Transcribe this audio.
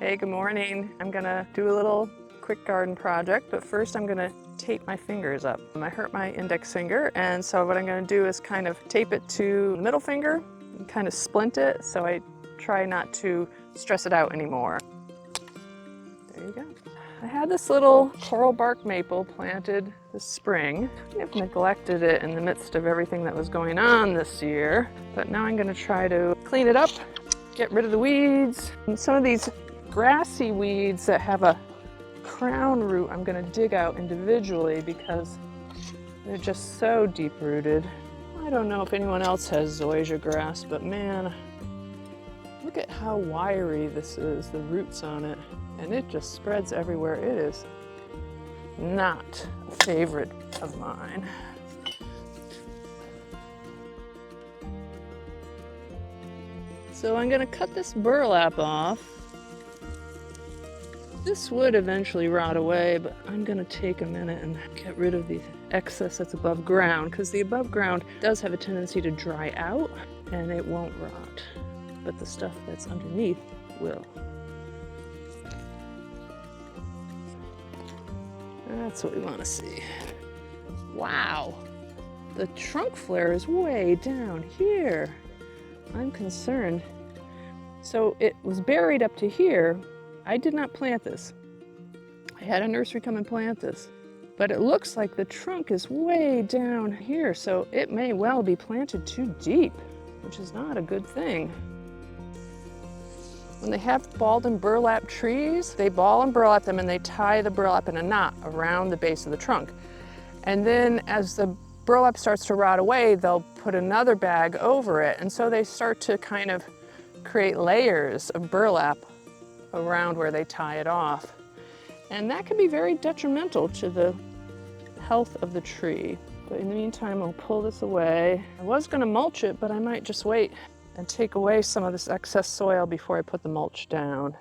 Hey, good morning. I'm gonna do a little quick garden project, but first I'm gonna tape my fingers up. I hurt my index finger, and so what I'm gonna do is kind of tape it to the middle finger and kind of splint it so I try not to stress it out anymore. There you go. I had this little coral bark maple planted this spring. I've neglected it in the midst of everything that was going on this year, but now I'm gonna try to clean it up, get rid of the weeds. And some of these grassy weeds that have a crown root I'm gonna dig out individually because they're just so deep rooted. I don't know if anyone else has zoysia grass, but man, look at how wiry this is, the roots on it, and it just spreads everywhere. It is not a favorite of mine. So I'm gonna cut this burlap off. This would eventually rot away, but I'm gonna take a minute and get rid of the excess that's above ground, because the above ground does have a tendency to dry out and it won't rot, but the stuff that's underneath will. That's what we want to see. Wow, the trunk flare is way down here. I'm concerned. So it was buried up to here. I did not plant this. I had a nursery come and plant this, but it looks like the trunk is way down here, so it may well be planted too deep, which is not a good thing. When they have balled and burlap trees, they ball and burlap them and they tie the burlap in a knot around the base of the trunk. And then as the burlap starts to rot away, they'll put another bag over it. And so they start to kind of create layers of burlap around where they tie it off. And that can be very detrimental to the health of the tree. But in the meantime, I'll pull this away. I was gonna mulch it, but I might just wait and take away some of this excess soil before I put the mulch down.